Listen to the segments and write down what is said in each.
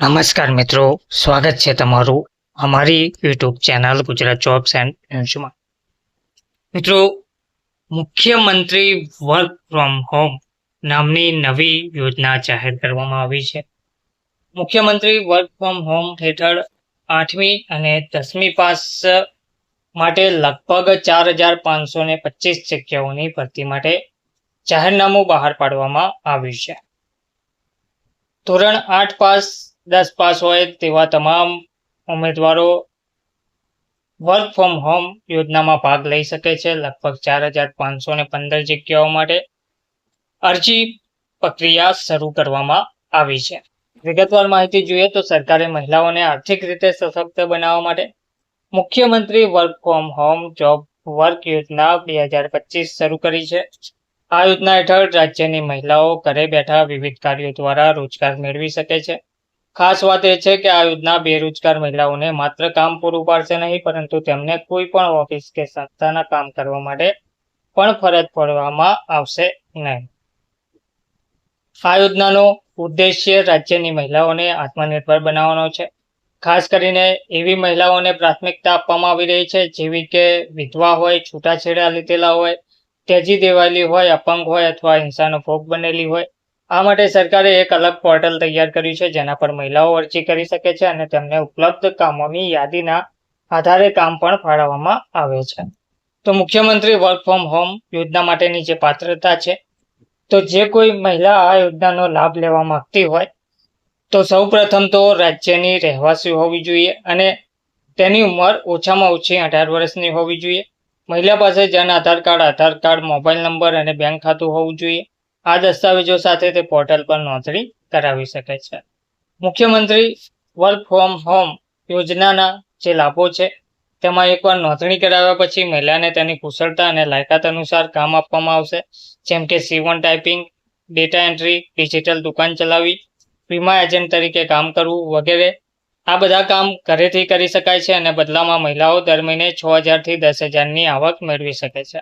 નમસ્કાર મિત્રો, સ્વાગત છે તમારું અમારી YouTube channel Gujarat jobs and ન્યૂઝમાં. મિત્રો, મુખ્યમંત્રી વર્ક ફ્રોમ હોમ નામની નવી યોજના જાહેર કરવામાં આવી છે. મુખ્યમંત્રી વર્ક ફ્રોમ હોમ હેઠળ 8મી અને 10મી પાસ માટે લગભગ 4,525 જગ્યાઓની ભરતી માટે જાહેરનામું બહાર પાડવામાં આવ્યું છે. ધોરણ 8 પાસ 10 પાસ હોય તેવા તમામ ઉમેદવારો વર્ક ફ્રોમ હોમ યોજનામાં ભાગ લઈ શકે છે. લગભગ 4,515 જગ્યાઓ માટે અરજી પ્રક્રિયા શરૂ કરવામાં આવી છે. વિગતવાર માહિતી જોઈએ તો સરકારે મહિલાઓને આર્થિક રીતે સશક્ત બનાવવા માટે મુખ્યમંત્રી work from home job work યોજના 2025 શરૂ કરી છે. આ યોજના હેઠળ રાજ્યની મહિલાઓ ઘરે બેઠા વિવિધ કાર્યો દ્વારા રોજગાર મેળવી શકે છે. ખાસ વાત એ છે કે આ યોજના બેરોજગાર મહિલાઓને માત્ર કામ પૂરું પાડશે નહીં, પરંતુ તેમને કોઈ પણ ઓફિસ કે સંસ્થાના કામ કરવા માટે પણ ફરજ પાડવામાં આવશે નહીં. આ યોજનાનો ઉદ્દેશ્ય રાજ્યની મહિલાઓને આત્મનિર્ભર બનાવવાનો છે. ખાસ કરીને એવી મહિલાઓને પ્રાથમિકતા આપવામાં આવી રહી છે જેવી કે વિધવા હોય, છૂટાછેડા લીધેલા હોય, ત્યજી દેવાયેલી હોય, અપંગ હોય અથવા હિંસાનો ભોગ બનેલી હોય. આ માટે સરકારે એક અલગ પોર્ટલ તૈયાર કર્યું છે જેના પર મહિલાઓ અરજી કરી શકે છે અને તેમને ઉપલબ્ધ કામોની યાદીના આધારે કામ પણ ફાળવવામાં આવે છે. તો મુખ્યમંત્રી વર્ક ફ્રોમ હોમ યોજના માટેની જે પાત્રતા છે, તો જે કોઈ મહિલા આ યોજનાનો લાભ લેવા માંગતી હોય તો સૌ પ્રથમ તો રાજ્યની રહેવાસી હોવી જોઈએ અને તેની ઉંમર ઓછામાં ઓછી 18 વર્ષની હોવી જોઈએ. મહિલા પાસે જન આધાર કાર્ડ, મોબાઈલ નંબર અને બેંક ખાતું હોવું જોઈએ. આ દસ્તાવેજો સાથે તે પોર્ટલ પર નોંધણી કરાવી શકે છે. મુખ્યમંત્રી વર્ક ફ્રોમ હોમ યોજનાના જે લાભો છે તેમાં એકવાર નોંધણી કરાવ્યા પછી મહિલાને તેની કુશળતા અને લાયકાત અનુસાર કામ આપવામાં આવશે, જેમ કે સીવણ, ટાઈપિંગ, ડેટા એન્ટ્રી, ડિજિટલ દુકાન ચલાવવી, વીમા એજન્ટ તરીકે કામ કરવું વગેરે. આ બધા કામ ઘરેથી કરી શકાય છે અને બદલામાં મહિલાઓ દર મહિને 6,000 થી 10,000ની આવક મેળવી શકે છે.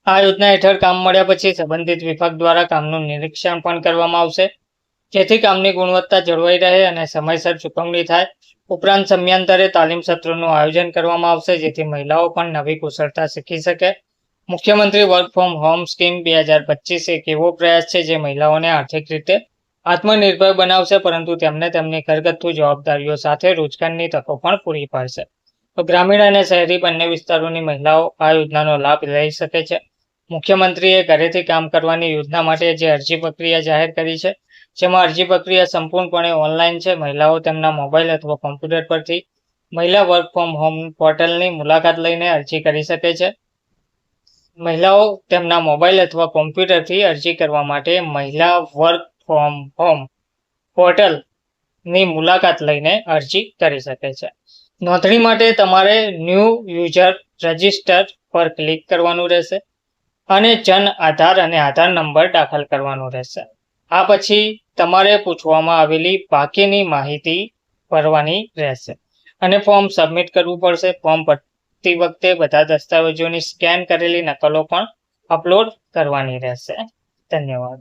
આ યોજના હેઠળ કામ મળ્યા પછી સંબંધિત વિભાગ દ્વારા કામનું નિરીક્ષણ પણ કરવામાં આવશે, જેથી કામની ગુણવત્તા જળવાઈ રહે અને સમયસર ચૂકવણી થાય. ઉપરાંત સમયાંતરે તાલીમ સત્રોનું આયોજન કરવામાં આવશે જેથી મહિલાઓ પણ નવી કુશળતા શીખી શકે. મુખ્યમંત્રી વર્ક ફ્રોમ હોમ સ્કીમ 2025 એક એવો પ્રયાસ છે જે મહિલાઓને આર્થિક રીતે આત્મનિર્ભર બનાવશે, પરંતુ તેમને તેમની ઘરગથ્થુ જવાબદારીઓ સાથે રોજગારની તકો પણ પૂરી પાડશે. તો ગ્રામીણ અને શહેરી બંને વિસ્તારોની મહિલાઓ આ યોજનાનો લાભ લઈ શકે છે. મુખ્યમંત્રીએ ઘરેથી કામ કરવાની યોજના માટે જે અરજી પ્રક્રિયા જાહેર કરી છે, જેમાં અરજી પ્રક્રિયા સંપૂર્ણપણે ઓનલાઈન છે. મહિલાઓ તેમના મોબાઈલ અથવા કોમ્પ્યુટર પરથી મહિલા વર્ક ફ્રોમ હોમ પોર્ટલની મુલાકાત લઈને અરજી કરી શકે છે. મહિલાઓ તેમના મોબાઈલ અથવા કોમ્પ્યુટરથી અરજી કરવા માટે મહિલા વર્ક ફ્રોમ હોમ પોર્ટલની મુલાકાત લઈને અરજી કરી શકે છે. નોંધણી માટે તમારે ન્યૂ યુઝર રજિસ્ટર પર ક્લિક કરવાનું રહેશે અને જન આધાર અને આધાર નંબર દાખલ કરવાનો રહેશે. આ પછી તમારે પૂછવામાં આવેલી બાકીની માહિતી ભરવાની રહેશે અને ફોર્મ સબમિટ કરવું પડશે. ફોર્મ ભરતી વખતે બધા દસ્તાવેજોની સ્કેન કરેલી નકલો પણ અપલોડ કરવાની રહેશે. ધન્યવાદ.